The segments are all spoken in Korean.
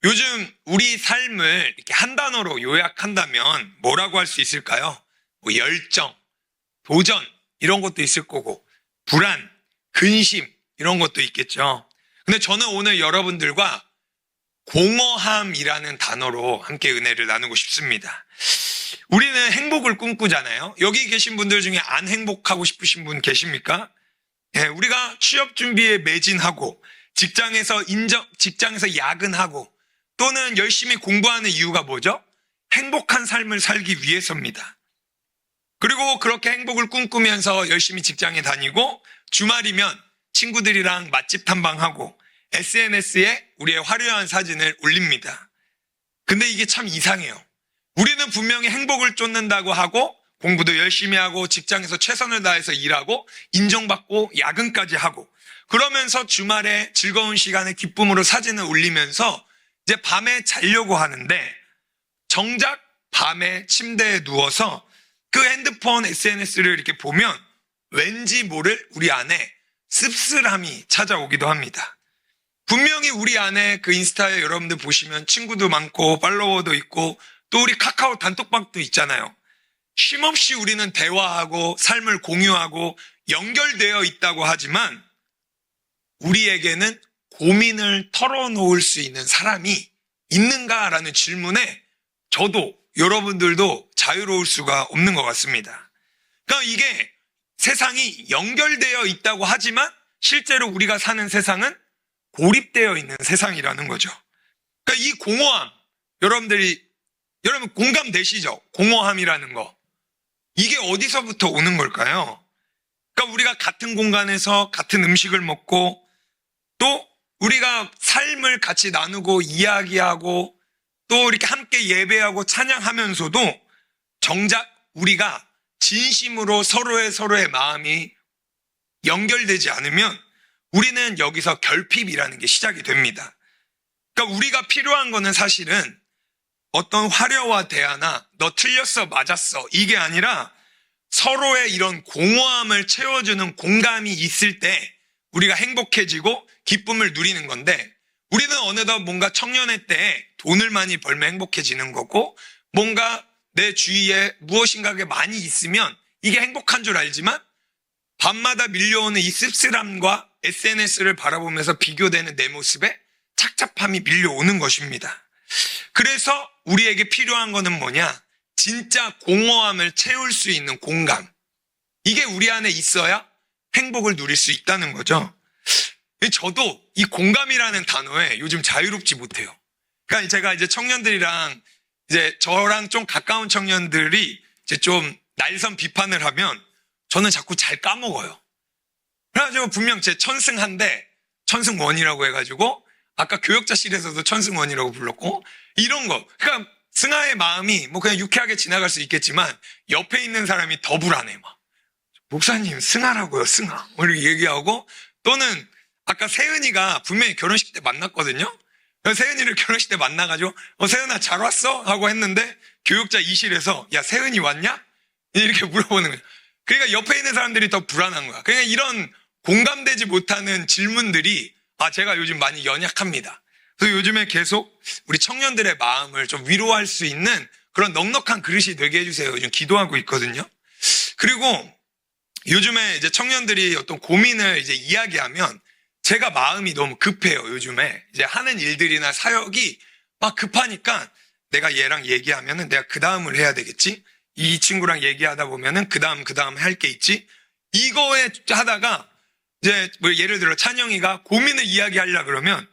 요즘 우리 삶을 이렇게 한 단어로 요약한다면 뭐라고 할 수 있을까요? 뭐 열정, 도전 이런 것도 있을 거고 불안, 근심 이런 것도 있겠죠. 근데 저는 오늘 여러분들과 공허함이라는 단어로 함께 은혜를 나누고 싶습니다. 우리는 행복을 꿈꾸잖아요. 여기 계신 분들 중에 안 행복하고 싶으신 분 계십니까? 우리가 취업 준비에 매진하고 직장에서 야근하고 또는 열심히 공부하는 이유가 뭐죠? 행복한 삶을 살기 위해서입니다. 그리고 그렇게 행복을 꿈꾸면서 열심히 직장에 다니고 주말이면 친구들이랑 맛집 탐방하고 SNS에 우리의 화려한 사진을 올립니다. 근데 이게 참 이상해요. 우리는 분명히 행복을 쫓는다고 하고 공부도 열심히 하고 직장에서 최선을 다해서 일하고 인정받고 야근까지 하고 그러면서 주말에 즐거운 시간에 기쁨으로 사진을 올리면서 이제 밤에 자려고 하는데 정작 밤에 침대에 누워서 그 핸드폰 SNS를 이렇게 보면 왠지 모를 우리 안에 씁쓸함이 찾아오기도 합니다. 분명히 우리 안에 그 인스타에 여러분들 보시면 친구도 많고 팔로워도 있고 또 우리 카카오 단톡방도 있잖아요. 쉼없이 우리는 대화하고 삶을 공유하고 연결되어 있다고 하지만 우리에게는 고민을 털어놓을 수 있는 사람이 있는가라는 질문에 저도 여러분들도 자유로울 수가 없는 것 같습니다. 그러니까 이게 세상이 연결되어 있다고 하지만 실제로 우리가 사는 세상은 고립되어 있는 세상이라는 거죠. 그러니까 이 공허함, 여러분 공감되시죠? 공허함이라는 거. 이게 어디서부터 오는 걸까요? 그러니까 우리가 같은 공간에서 같은 음식을 먹고 또 우리가 삶을 같이 나누고 이야기하고 또 이렇게 함께 예배하고 찬양하면서도 정작 우리가 진심으로 서로의 마음이 연결되지 않으면 우리는 여기서 결핍이라는 게 시작이 됩니다. 그러니까 우리가 필요한 거는 사실은 어떤 화려와 대화나 너 틀렸어 맞았어 이게 아니라 서로의 이런 공허함을 채워주는 공감이 있을 때 우리가 행복해지고 기쁨을 누리는 건데 우리는 어느덧 뭔가 청년의 때 돈을 많이 벌면 행복해지는 거고 뭔가 내 주위에 무엇인가가 많이 있으면 이게 행복한 줄 알지만 밤마다 밀려오는 이 씁쓸함과 SNS를 바라보면서 비교되는 내 모습에 착잡함이 밀려오는 것입니다. 그래서 우리에게 필요한 거는 뭐냐? 진짜 공허함을 채울 수 있는 공감. 이게 우리 안에 있어야 행복을 누릴 수 있다는 거죠. 저도 이 공감이라는 단어에 요즘 자유롭지 못해요. 그러니까 제가 이제 청년들이랑 이제 저랑 좀 가까운 청년들이 이제 좀 날선 비판을 하면 저는 자꾸 잘 까먹어요. 그래가지고 분명 제 천승한데 천승원이라고 해가지고 아까 교역자실에서도 천승원이라고 불렀고 이런 거. 그러니까 승하의 마음이 뭐 그냥 유쾌하게 지나갈 수 있겠지만 옆에 있는 사람이 더 불안해 막. 목사님 승하라고요 승하. 뭐 이렇게 얘기하고 또는 아까 세은이가 분명히 결혼식 때 만났거든요. 세은이를 결혼식 때 만나가지고 세은아 잘 왔어? 하고 했는데 교육자 이실에서 야 세은이 왔냐? 이렇게 물어보는 거예요. 그러니까 옆에 있는 사람들이 더 불안한 거야. 그러니까 이런 공감되지 못하는 질문들이 제가 요즘 많이 연약합니다. 그래서 요즘에 계속 우리 청년들의 마음을 좀 위로할 수 있는 그런 넉넉한 그릇이 되게 해주세요. 요즘 기도하고 있거든요. 그리고 요즘에 이제 청년들이 어떤 고민을 이제 이야기하면 제가 마음이 너무 급해요. 요즘에 이제 하는 일들이나 사역이 막 급하니까 내가 얘랑 얘기하면은 내가 그 다음을 해야 되겠지. 이 친구랑 얘기하다 보면은 그 다음 할 게 있지. 이거에 하다가 이제 뭐 예를 들어 찬영이가 고민을 이야기하려 그러면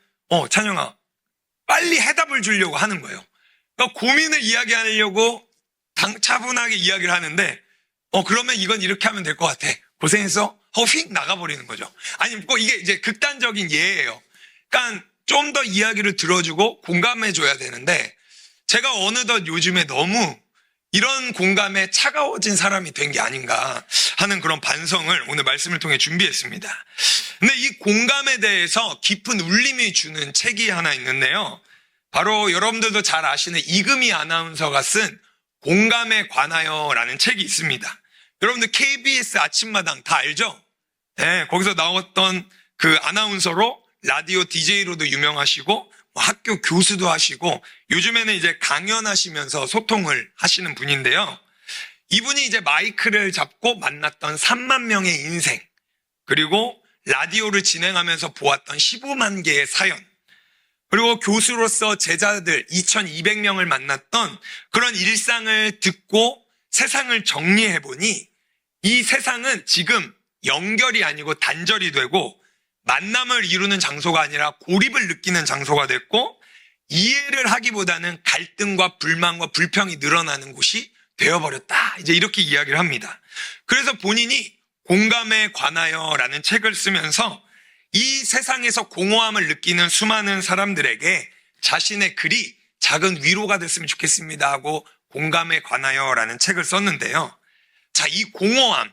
찬영아 빨리 해답을 주려고 하는 거예요. 그러니까 고민을 이야기하려고 차분하게 이야기를 하는데 그러면 이건 이렇게 하면 될 것 같아. 고생했어? 하고 휙 나가버리는 거죠. 아니, 뭐 이게 이제 극단적인 예예요. 그러니까 좀 더 이야기를 들어주고 공감해줘야 되는데 제가 어느덧 요즘에 너무 이런 공감에 차가워진 사람이 된 게 아닌가 하는 그런 반성을 오늘 말씀을 통해 준비했습니다. 근데 이 공감에 대해서 깊은 울림이 주는 책이 하나 있는데요. 바로 여러분들도 잘 아시는 이금희 아나운서가 쓴 공감에 관하여라는 책이 있습니다. 여러분들 KBS 아침마당 다 알죠? 네, 거기서 나왔던 그 아나운서로 라디오 DJ로도 유명하시고 학교 교수도 하시고 요즘에는 이제 강연하시면서 소통을 하시는 분인데요. 이분이 이제 마이크를 잡고 만났던 3만 명의 인생, 그리고 라디오를 진행하면서 보았던 15만 개의 사연, 그리고 교수로서 제자들 2200명을 만났던 그런 일상을 듣고 세상을 정리해보니 이 세상은 지금 연결이 아니고 단절이 되고 만남을 이루는 장소가 아니라 고립을 느끼는 장소가 됐고 이해를 하기보다는 갈등과 불만과 불평이 늘어나는 곳이 되어버렸다. 이제 이렇게 이야기를 합니다. 그래서 본인이 공감에 관하여라는 책을 쓰면서 이 세상에서 공허함을 느끼는 수많은 사람들에게 자신의 글이 작은 위로가 됐으면 좋겠습니다 하고 공감에 관하여라는 책을 썼는데요. 자, 이 공허함,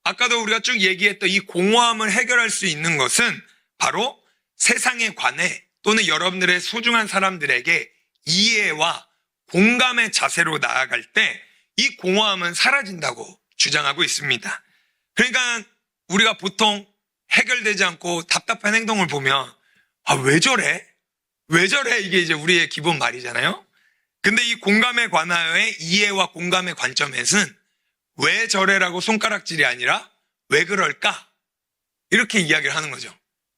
아까도 우리가 쭉 얘기했던 이 공허함을 해결할 수 있는 것은 바로 세상에 관해 또는 여러분들의 소중한 사람들에게 이해와 공감의 자세로 나아갈 때 이 공허함은 사라진다고 주장하고 있습니다. 그러니까 우리가 보통 해결되지 않고 답답한 행동을 보면 왜 저래? 왜 저래? 이게 이제 우리의 기본 말이잖아요. 근데 이 공감에 관하여의 이해와 공감의 관점에서는 왜 저래라고 손가락질이 아니라 왜 그럴까? 이렇게 이야기를 하는 거죠.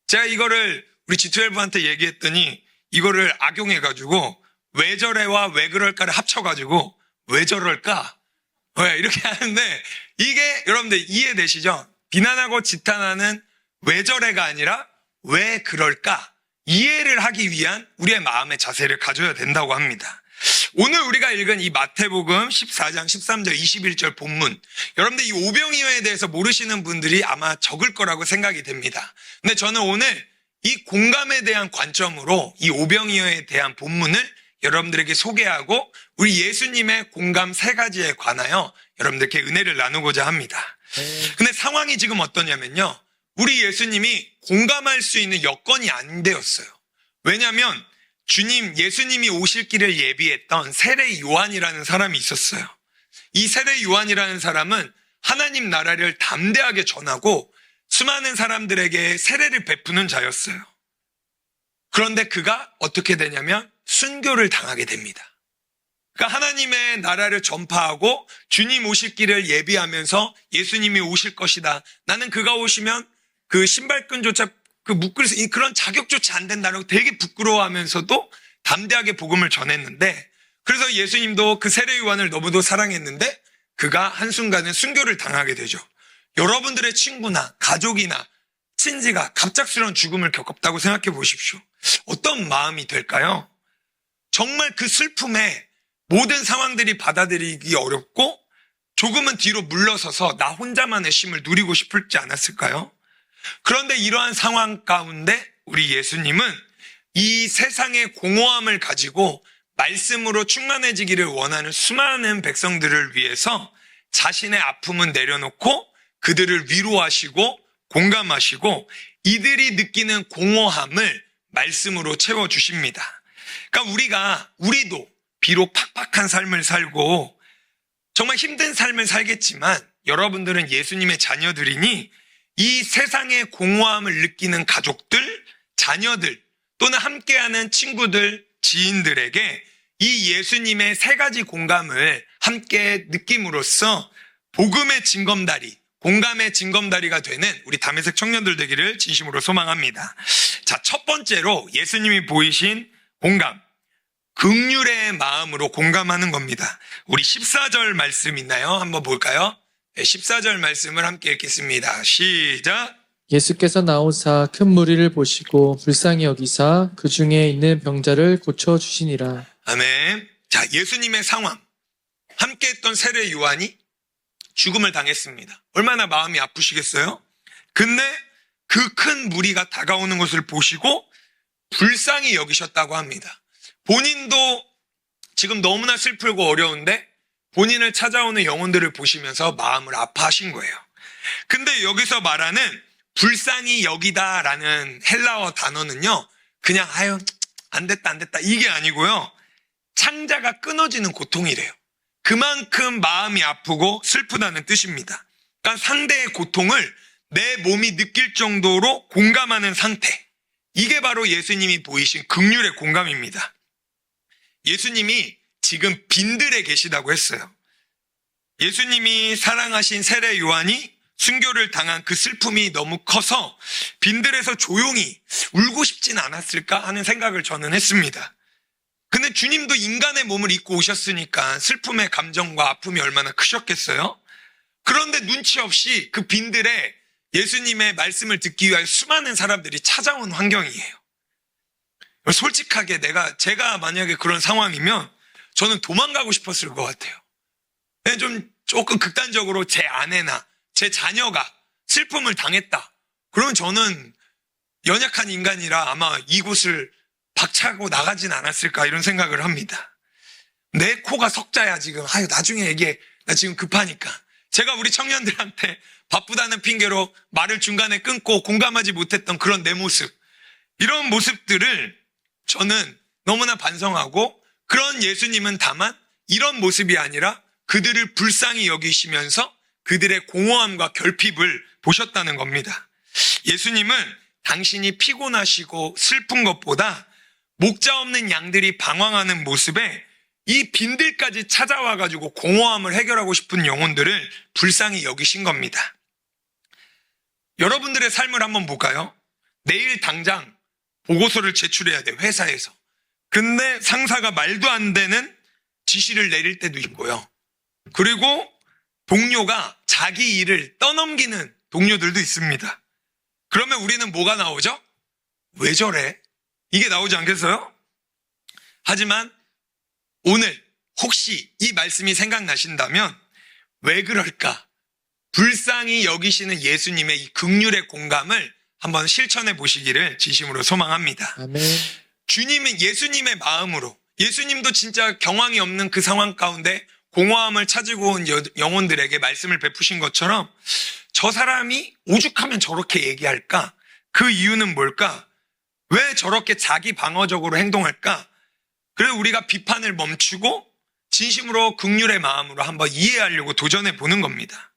제가 이거를 우리 G12한테 얘기했더니 이거를 악용해가지고 왜 저래와 왜 그럴까를 합쳐가지고 왜 저럴까? 왜 이렇게 하는데 이게 여러분들 이해되시죠? 비난하고 지탄하는 왜 저래가 아니라 왜 그럴까? 이해를 하기 위한 우리의 마음의 자세를 가져야 된다고 합니다. 오늘 우리가 읽은 이 마태복음 14장 13절 21절 본문, 여러분들 이 오병이어에 대해서 모르시는 분들이 아마 적을 거라고 생각이 됩니다. 근데 저는 오늘 이 공감에 대한 관점으로 이 오병이어에 대한 본문을 여러분들에게 소개하고 우리 예수님의 공감 3가지에 관하여 여러분들께 은혜를 나누고자 합니다. 근데 상황이 지금 어떠냐면요, 우리 예수님이 공감할 수 있는 여건이 안 되었어요. 왜냐하면 예수님이 오실 길을 예비했던 세례 요한이라는 사람이 있었어요. 이 세례 요한이라는 사람은 하나님 나라를 담대하게 전하고 수많은 사람들에게 세례를 베푸는 자였어요. 그런데 그가 어떻게 되냐면 순교를 당하게 됩니다. 그러니까 하나님의 나라를 전파하고 주님 오실 길을 예비하면서 예수님이 오실 것이다. 나는 그가 오시면 그 신발끈조차 묶을 그런 자격조차 안 된다고 되게 부끄러워하면서도 담대하게 복음을 전했는데, 그래서 예수님도 그 세례 요한을 너무도 사랑했는데 그가 한순간에 순교를 당하게 되죠. 여러분들의 친구나 가족이나 친지가 갑작스러운 죽음을 겪었다고 생각해 보십시오. 어떤 마음이 될까요? 정말 그 슬픔에 모든 상황들이 받아들이기 어렵고 조금은 뒤로 물러서서 나 혼자만의 쉼을 누리고 싶을지 않았을까요? 그런데 이러한 상황 가운데 우리 예수님은 이 세상의 공허함을 가지고 말씀으로 충만해지기를 원하는 수많은 백성들을 위해서 자신의 아픔은 내려놓고 그들을 위로하시고 공감하시고 이들이 느끼는 공허함을 말씀으로 채워주십니다. 그러니까 우리도 비록 팍팍한 삶을 살고 정말 힘든 삶을 살겠지만 여러분들은 예수님의 자녀들이니 이 세상의 공허함을 느끼는 가족들, 자녀들 또는 함께하는 친구들, 지인들에게 이 예수님의 3가지 공감을 함께 느낌으로써 복음의 징검다리, 공감의 징검다리가 되는 우리 담에색 청년들 되기를 진심으로 소망합니다. 자, 첫 번째로 예수님이 보이신 공감, 긍휼의 마음으로 공감하는 겁니다. 우리 14절 말씀 있나요? 한번 볼까요? 14절 말씀을 함께 읽겠습니다. 시작. 예수께서 나오사 큰 무리를 보시고 불쌍히 여기사 그 중에 있는 병자를 고쳐주시니라. 아멘. 자, 예수님의 상황, 함께했던 세례 요한이 죽음을 당했습니다. 얼마나 마음이 아프시겠어요? 근데 그 큰 무리가 다가오는 것을 보시고 불쌍히 여기셨다고 합니다. 본인도 지금 너무나 슬프고 어려운데 본인을 찾아오는 영혼들을 보시면서 마음을 아파하신 거예요. 근데 여기서 말하는 불쌍히 여기다라는 헬라어 단어는요, 그냥 안 됐다 이게 아니고요, 창자가 끊어지는 고통이래요. 그만큼 마음이 아프고 슬프다는 뜻입니다. 그러니까 상대의 고통을 내 몸이 느낄 정도로 공감하는 상태, 이게 바로 예수님이 보이신 긍휼의 공감입니다. 예수님이 지금 빈들에 계시다고 했어요. 예수님이 사랑하신 세례 요한이 순교를 당한 그 슬픔이 너무 커서 빈들에서 조용히 울고 싶진 않았을까 하는 생각을 저는 했습니다. 근데 주님도 인간의 몸을 입고 오셨으니까 슬픔의 감정과 아픔이 얼마나 크셨겠어요? 그런데 눈치 없이 그 빈들에 예수님의 말씀을 듣기 위하여 수많은 사람들이 찾아온 환경이에요. 솔직하게 제가 만약에 그런 상황이면 저는 도망가고 싶었을 것 같아요. 조금 극단적으로 제 아내나 제 자녀가 슬픔을 당했다. 그러면 저는 연약한 인간이라 아마 이곳을 박차고 나가진 않았을까 이런 생각을 합니다. 내 코가 석자야 지금. 나중에 얘기해. 나 지금 급하니까. 제가 우리 청년들한테 바쁘다는 핑계로 말을 중간에 끊고 공감하지 못했던 그런 내 모습. 이런 모습들을 저는 너무나 반성하고 그런 예수님은 다만 이런 모습이 아니라 그들을 불쌍히 여기시면서 그들의 공허함과 결핍을 보셨다는 겁니다. 예수님은 당신이 피곤하시고 슬픈 것보다 목자 없는 양들이 방황하는 모습에 이 빈들까지 찾아와가지고 공허함을 해결하고 싶은 영혼들을 불쌍히 여기신 겁니다. 여러분들의 삶을 한번 볼까요? 내일 당장 보고서를 제출해야 돼, 회사에서. 근데 상사가 말도 안 되는 지시를 내릴 때도 있고요. 그리고 동료가 자기 일을 떠넘기는 동료들도 있습니다. 그러면 우리는 뭐가 나오죠? 왜 저래? 이게 나오지 않겠어요? 하지만 오늘 혹시 이 말씀이 생각나신다면 왜 그럴까? 불쌍히 여기시는 예수님의 이 긍휼의 공감을 한번 실천해 보시기를 진심으로 소망합니다. 아멘. 주님은 예수님의 마음으로, 예수님도 진짜 경황이 없는 그 상황 가운데 공허함을 찾고 온 영혼들에게 말씀을 베푸신 것처럼 저 사람이 오죽하면 저렇게 얘기할까? 그 이유는 뭘까? 왜 저렇게 자기 방어적으로 행동할까? 그래서 우리가 비판을 멈추고 진심으로 긍휼의 마음으로 한번 이해하려고 도전해 보는 겁니다.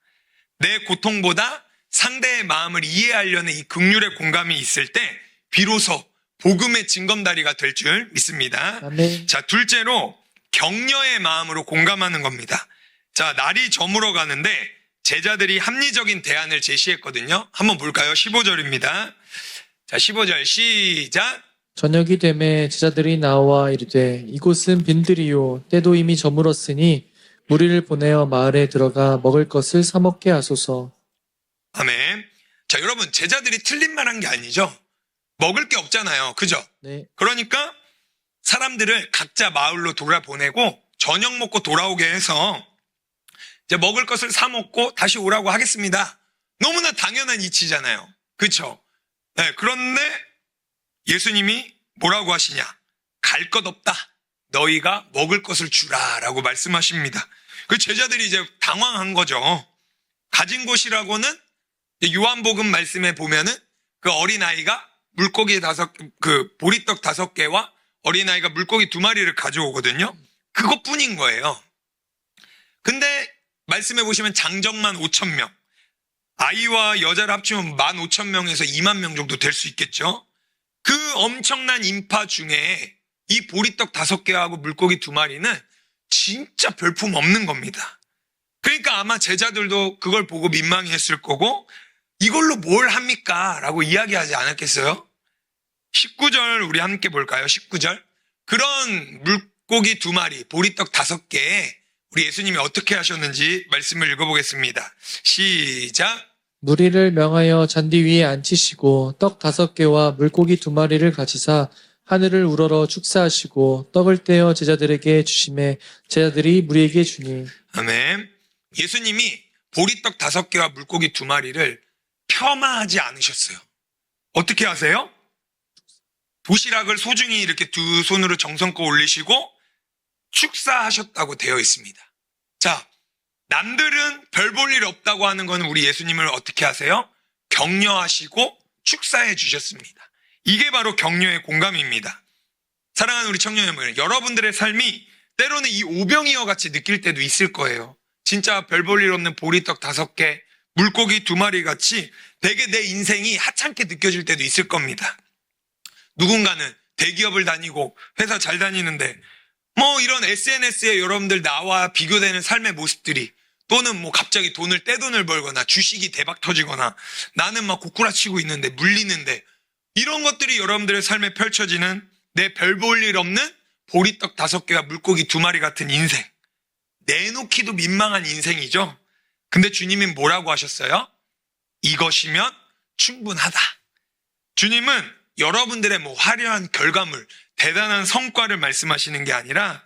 내 고통보다 상대의 마음을 이해하려는 이 긍휼의 공감이 있을 때 비로소 복음의 징검다리가 될 줄 믿습니다. 아멘. 자, 둘째로 격려의 마음으로 공감하는 겁니다. 자, 날이 저물어 가는데 제자들이 합리적인 대안을 제시했거든요. 한번 볼까요? 15절입니다. 자, 15절 시작. 저녁이 되매 제자들이 나와 이르되 이곳은 빈들이요 때도 이미 저물었으니 무리를 보내어 마을에 들어가 먹을 것을 사 먹게 하소서. 아멘. 자, 여러분, 제자들이 틀린 말 한 게 아니죠. 먹을 게 없잖아요. 그죠? 네. 그러니까 사람들을 각자 마을로 돌아보내고 저녁 먹고 돌아오게 해서 이제 먹을 것을 사 먹고 다시 오라고 하겠습니다. 너무나 당연한 이치잖아요. 그렇죠? 네, 그런데 예수님이 뭐라고 하시냐? 갈 것 없다. 너희가 먹을 것을 주라라고 말씀하십니다. 그 제자들이 이제 당황한 거죠. 가진 곳이라고는 요한복음 말씀에 보면은 그 어린아이가 물고기 보리떡 5개와 어린아이가 물고기 2마리를 가져오거든요. 그것뿐인 거예요. 근데 말씀해 보시면 장정만 5,000명, 아이와 여자를 합치면 15,000명에서 2만 명 정도 될 수 있겠죠. 그 엄청난 인파 중에 이 보리떡 5개하고 물고기 2마리는 진짜 별품 없는 겁니다. 그러니까 아마 제자들도 그걸 보고 민망했을 거고 이걸로 뭘 합니까? 라고 이야기하지 않았겠어요? 19절 우리 함께 볼까요? 19절. 그런 물고기 2마리, 보리떡 5개에 우리 예수님이 어떻게 하셨는지 말씀을 읽어보겠습니다. 시작. 무리를 명하여 잔디 위에 앉히시고 떡 5개와 물고기 2마리를 가지사 하늘을 우러러 축사하시고 떡을 떼어 제자들에게 주시매 제자들이 무리에게 주니. 아멘. 예수님이 보리떡 5개와 물고기 2마리를 폄하하지 않으셨어요. 어떻게 하세요? 도시락을 소중히 이렇게 2손으로 정성껏 올리시고 축사하셨다고 되어 있습니다. 자, 남들은 별 볼 일 없다고 하는 건 우리 예수님을 어떻게 하세요? 격려하시고 축사해 주셨습니다. 이게 바로 격려의 공감입니다. 사랑하는 우리 청년 여러분, 여러분들의 삶이 때로는 이 오병이어 같이 느낄 때도 있을 거예요. 진짜 별 볼 일 없는 보리떡 5개, 물고기 2마리 같이 되게 내 인생이 하찮게 느껴질 때도 있을 겁니다. 누군가는 대기업을 다니고 회사 잘 다니는데 뭐 이런 SNS에 여러분들 나와 비교되는 삶의 모습들이, 또는 뭐 갑자기 떼돈을 벌거나 주식이 대박 터지거나 나는 막 고꾸라치고 있는데 물리는데, 이런 것들이 여러분들의 삶에 펼쳐지는 내 별 볼 일 없는 보리떡 5개와 물고기 2마리 같은 인생. 내놓기도 민망한 인생이죠. 근데 주님이 뭐라고 하셨어요? 이것이면 충분하다. 주님은 여러분들의 뭐 화려한 결과물, 대단한 성과를 말씀하시는 게 아니라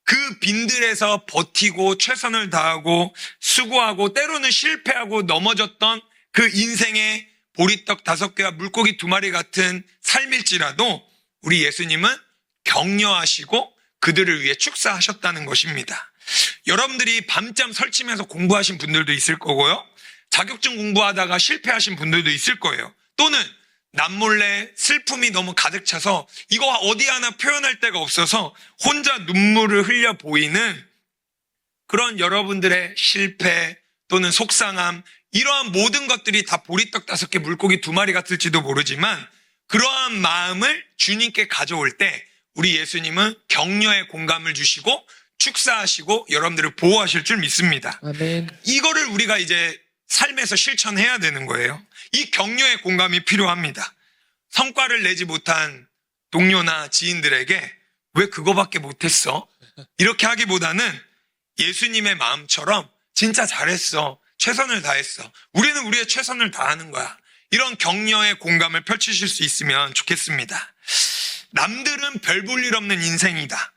그 빈들에서 버티고 최선을 다하고 수고하고 때로는 실패하고 넘어졌던 그 인생의 보리떡 5개와 물고기 2마리 같은 삶일지라도 우리 예수님은 격려하시고 그들을 위해 축사하셨다는 것입니다. 여러분들이 밤잠 설치면서 공부하신 분들도 있을 거고요. 자격증 공부하다가 실패하신 분들도 있을 거예요. 또는 남몰래 슬픔이 너무 가득 차서 이거 어디 하나 표현할 데가 없어서 혼자 눈물을 흘려 보이는 그런 여러분들의 실패 또는 속상함, 이러한 모든 것들이 다 보리떡 5개 물고기 2마리 같을지도 모르지만, 그러한 마음을 주님께 가져올 때 우리 예수님은 격려의 공감을 주시고 축사하시고 여러분들을 보호하실 줄 믿습니다. 아멘. 이거를 우리가 이제 삶에서 실천해야 되는 거예요. 이 격려의 공감이 필요합니다. 성과를 내지 못한 동료나 지인들에게 왜 그거밖에 못했어? 이렇게 하기보다는 예수님의 마음처럼 진짜 잘했어, 최선을 다했어, 우리는 우리의 최선을 다하는 거야, 이런 격려의 공감을 펼치실 수 있으면 좋겠습니다. 남들은 별 볼 일 없는 인생이다,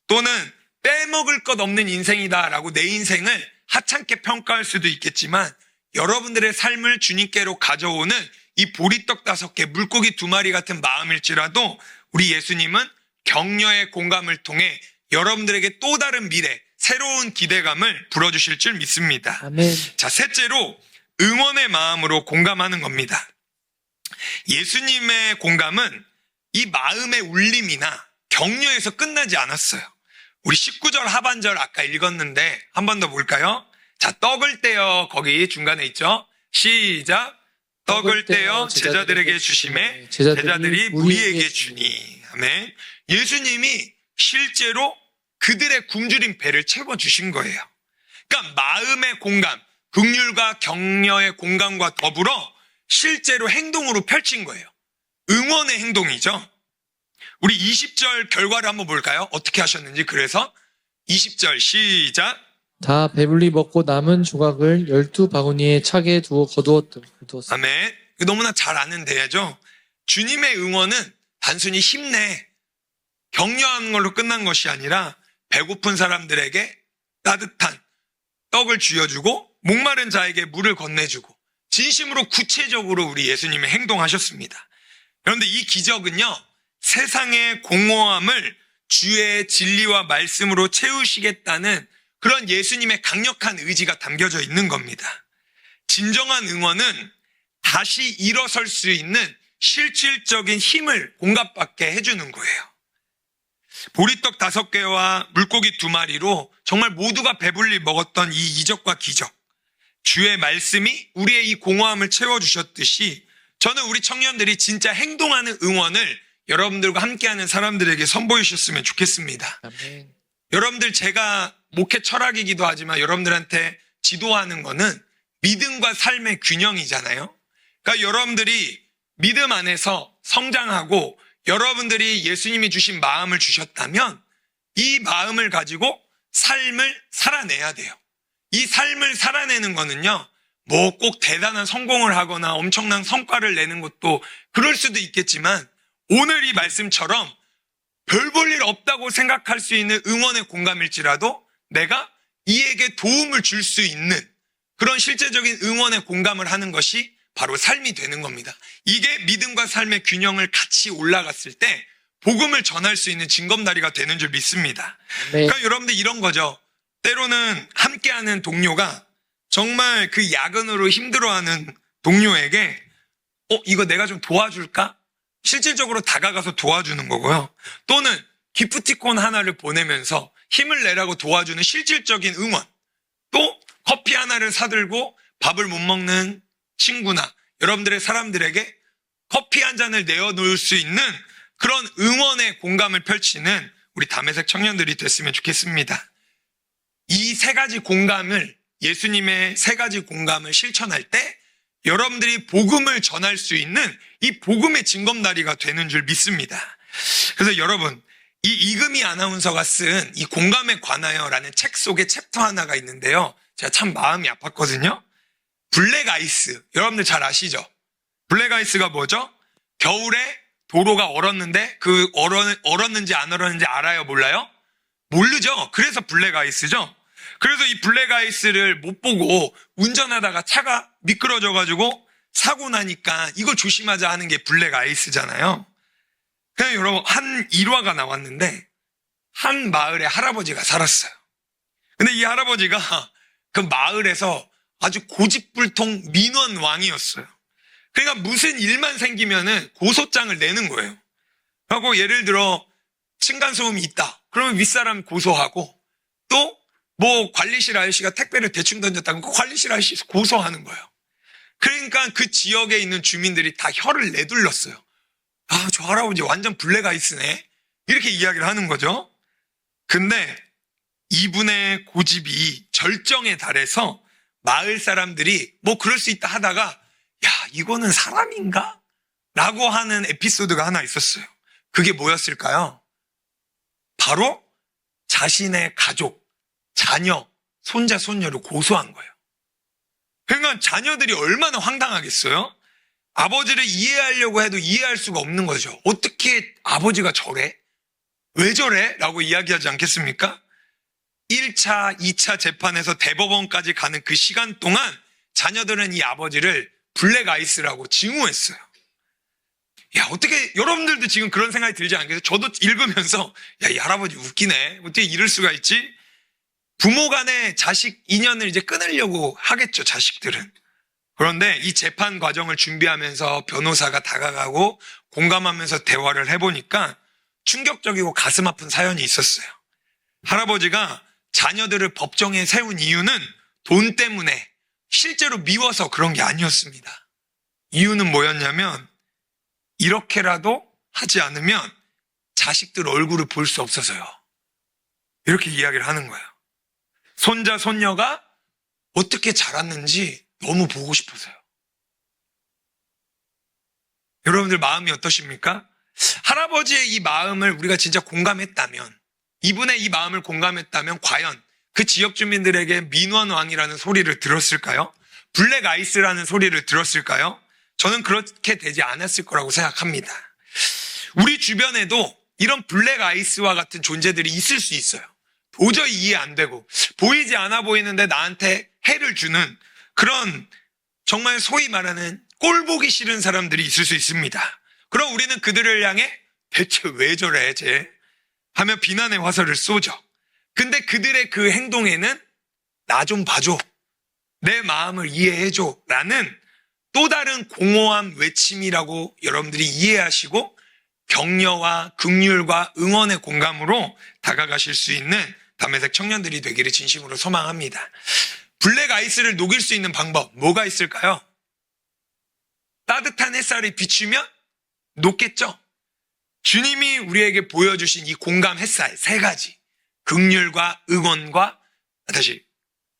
또는 빼먹을 것 없는 인생이다 라고 내 인생을 하찮게 평가할 수도 있겠지만, 여러분들의 삶을 주님께로 가져오는 이 보리떡 5개, 물고기 2마리 같은 마음일지라도 우리 예수님은 격려의 공감을 통해 여러분들에게 또 다른 미래, 새로운 기대감을 불어주실 줄 믿습니다. 아멘. 자, 셋째로 응원의 마음으로 공감하는 겁니다. 예수님의 공감은 이 마음의 울림이나 격려에서 끝나지 않았어요. 우리 19절 하반절 아까 읽었는데 한 번 더 볼까요? 자, 떡을 떼어, 거기 중간에 있죠? 시작. 떡을 떼어 제자들에게 주심에 제자들이 무리에게 주니. 아멘. 예수님이 실제로 그들의 굶주린 배를 채워주신 거예요. 그러니까 마음의 공감, 긍휼과 격려의 공감과 더불어 실제로 행동으로 펼친 거예요. 응원의 행동이죠. 우리 20절 결과를 한번 볼까요? 어떻게 하셨는지. 그래서 20절 시작. 다 배불리 먹고 남은 조각을 12바구니에 차게 두어 거두었다. 아멘. 너무나 잘 아는 대야죠. 주님의 응원은 단순히 힘내, 격려하는 걸로 끝난 것이 아니라 배고픈 사람들에게 따뜻한 떡을 쥐어주고 목마른 자에게 물을 건네주고 진심으로 구체적으로 우리 예수님이 행동하셨습니다. 그런데 이 기적은요, 세상의 공허함을 주의 진리와 말씀으로 채우시겠다는 그런 예수님의 강력한 의지가 담겨져 있는 겁니다. 진정한 응원은 다시 일어설 수 있는 실질적인 힘을 공급받게 해주는 거예요. 보리떡 5개와 물고기 2마리로 정말 모두가 배불리 먹었던 이 이적과 기적, 주의 말씀이 우리의 이 공허함을 채워주셨듯이 저는 우리 청년들이 진짜 행동하는 응원을 여러분들과 함께하는 사람들에게 선보여 주셨으면 좋겠습니다. 아멘. 여러분들, 제가 목회 철학이기도 하지만 여러분들한테 지도하는 거는 믿음과 삶의 균형이잖아요. 그러니까 여러분들이 믿음 안에서 성장하고 여러분들이 예수님이 주신 마음을 주셨다면 이 마음을 가지고 삶을 살아내야 돼요. 이 삶을 살아내는 거는요, 뭐 꼭 대단한 성공을 하거나 엄청난 성과를 내는 것도 그럴 수도 있겠지만, 오늘 이 말씀처럼 별 볼 일 없다고 생각할 수 있는 응원의 공감일지라도 내가 이에게 도움을 줄 수 있는 그런 실제적인 응원의 공감을 하는 것이 바로 삶이 되는 겁니다. 이게 믿음과 삶의 균형을 같이 올라갔을 때 복음을 전할 수 있는 징검다리가 되는 줄 믿습니다. 네. 그러니까 여러분들 이런 거죠. 때로는 함께하는 동료가 정말 그 야근으로 힘들어하는 동료에게 이거 내가 좀 도와줄까? 실질적으로 다가가서 도와주는 거고요. 또는 기프티콘 하나를 보내면서 힘을 내라고 도와주는 실질적인 응원. 또 커피 하나를 사들고 밥을 못 먹는 친구나 여러분들의 사람들에게 커피 한 잔을 내어놓을 수 있는 그런 응원의 공감을 펼치는 우리 담에색 청년들이 됐으면 좋겠습니다. 이 세 가지 공감을, 예수님의 세 가지 공감을 실천할 때 여러분들이 복음을 전할 수 있는 이 복음의 징검다리가 되는 줄 믿습니다. 그래서 여러분, 이 이금희 아나운서가 쓴 이 공감에 관하여라는 책 속에 챕터 하나가 있는데요. 제가 참 마음이 아팠거든요. 블랙 아이스. 여러분들 잘 아시죠? 블랙 아이스가 뭐죠? 겨울에 도로가 얼었는데 그 얼었는지 안 얼었는지 알아요? 몰라요? 모르죠. 그래서 블랙 아이스죠. 그래서 이 블랙 아이스를 못 보고 운전하다가 차가 미끄러져가지고 사고 나니까 이걸 조심하자 하는 게 블랙 아이스잖아요. 그냥 여러분, 한 일화가 나왔는데 한 마을에 할아버지가 살았어요. 근데 이 할아버지가 그 마을에서 아주 고집불통 민원 왕이었어요. 그러니까 무슨 일만 생기면은 고소장을 내는 거예요. 하고 예를 들어 층간소음이 있다. 그러면 윗사람 고소하고, 또 뭐 관리실 아저씨가 택배를 대충 던졌다고 그 관리실 아저씨 고소하는 거예요. 그러니까 그 지역에 있는 주민들이 다 혀를 내둘렀어요. 아, 저 할아버지 완전 블랙 아이스네. 이렇게 이야기를 하는 거죠. 근데 이분의 고집이 절정에 달해서 마을 사람들이 뭐 그럴 수 있다 하다가, 야, 이거는 사람인가? 라고 하는 에피소드가 하나 있었어요. 그게 뭐였을까요? 바로 자신의 가족, 자녀, 손자, 손녀를 고소한 거예요. 그러니까 자녀들이 얼마나 황당하겠어요? 아버지를 이해하려고 해도 이해할 수가 없는 거죠. 어떻게 아버지가 저래? 왜 저래? 라고 이야기하지 않겠습니까? 1차, 2차 재판에서 대법원까지 가는 그 시간 동안 자녀들은 이 아버지를 블랙 아이스라고 징후했어요. 야, 어떻게, 여러분들도 지금 그런 생각이 들지 않겠어요? 저도 읽으면서, 야, 이 할아버지 웃기네. 어떻게 이럴 수가 있지? 부모 간의 자식 인연을 이제 끊으려고 하겠죠, 자식들은. 그런데 이 재판 과정을 준비하면서 변호사가 다가가고 공감하면서 대화를 해보니까 충격적이고 가슴 아픈 사연이 있었어요. 할아버지가 자녀들을 법정에 세운 이유는 돈 때문에, 실제로 미워서 그런 게 아니었습니다. 이유는 뭐였냐면, 이렇게라도 하지 않으면 자식들 얼굴을 볼 수 없어서요. 이렇게 이야기를 하는 거예요. 손자, 손녀가 어떻게 자랐는지 너무 보고 싶어서요. 여러분들 마음이 어떠십니까? 할아버지의 이 마음을 우리가 진짜 공감했다면, 이분의 이 마음을 공감했다면 과연 그 지역 주민들에게 민원왕이라는 소리를 들었을까요? 블랙 아이스라는 소리를 들었을까요? 저는 그렇게 되지 않았을 거라고 생각합니다. 우리 주변에도 이런 블랙 아이스와 같은 존재들이 있을 수 있어요. 도저히 이해 안 되고 보이지 않아 보이는데 나한테 해를 주는 그런, 정말 소위 말하는 꼴 보기 싫은 사람들이 있을 수 있습니다. 그럼 우리는 그들을 향해 대체 왜 저래 쟤 하며 비난의 화살을 쏘죠. 근데 그들의 그 행동에는 나 좀 봐줘, 내 마음을 이해해줘 라는 또 다른 공허한 외침이라고 여러분들이 이해하시고 격려와 긍휼과 응원의 공감으로 다가가실 수 있는 담에색 청년들이 되기를 진심으로 소망합니다. 블랙 아이스를 녹일 수 있는 방법 뭐가 있을까요? 따뜻한 햇살이 비추면 녹겠죠? 주님이 우리에게 보여주신 이 공감 햇살 세 가지, 긍휼과 응원과,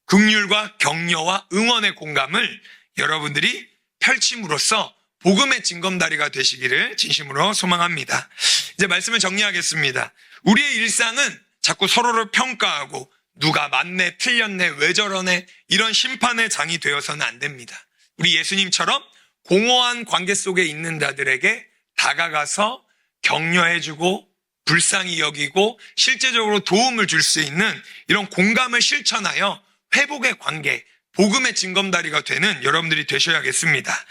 긍휼과 격려와 응원의 공감을 여러분들이 펼침으로써 복음의 징검다리가 되시기를 진심으로 소망합니다. 이제 말씀을 정리하겠습니다. 우리의 일상은 자꾸 서로를 평가하고 누가 맞네, 틀렸네, 왜 저러네 이런 심판의 장이 되어서는 안 됩니다. 우리 예수님처럼 공허한 관계 속에 있는 자들에게 다가가서 격려해주고 불쌍히 여기고 실제적으로 도움을 줄 수 있는 이런 공감을 실천하여 회복의 관계, 복음의 징검다리가 되는 여러분들이 되셔야겠습니다.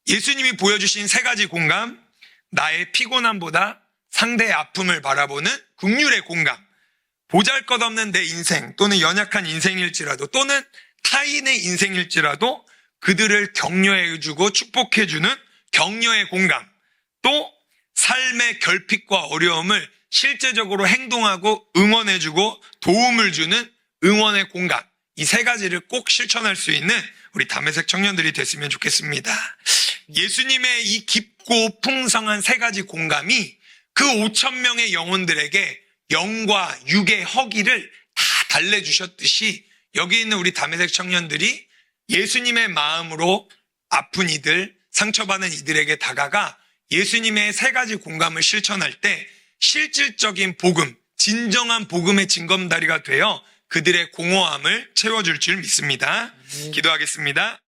예수님이 보여주신 세 가지 공감, 나의 피곤함보다 상대의 아픔을 바라보는 긍휼의 공감, 보잘것없는 내 인생 또는 연약한 인생일지라도 또는 타인의 인생일지라도 그들을 격려해주고 축복해주는 격려의 공감, 또 삶의 결핍과 어려움을 실제적으로 행동하고 응원해주고 도움을 주는 응원의 공감, 이 세 가지를 꼭 실천할 수 있는 우리 담에색 청년들이 됐으면 좋겠습니다. 예수님의 이 깊고 풍성한 세 가지 공감이 그 5천 명의 영혼들에게 영과 육의 허기를 다 달래주셨듯이 여기 있는 우리 다메섹 청년들이 예수님의 마음으로 아픈 이들, 상처받은 이들에게 다가가 예수님의 세 가지 공감을 실천할 때 실질적인 복음, 진정한 복음의 징검다리가 되어 그들의 공허함을 채워줄 줄 믿습니다. 기도하겠습니다.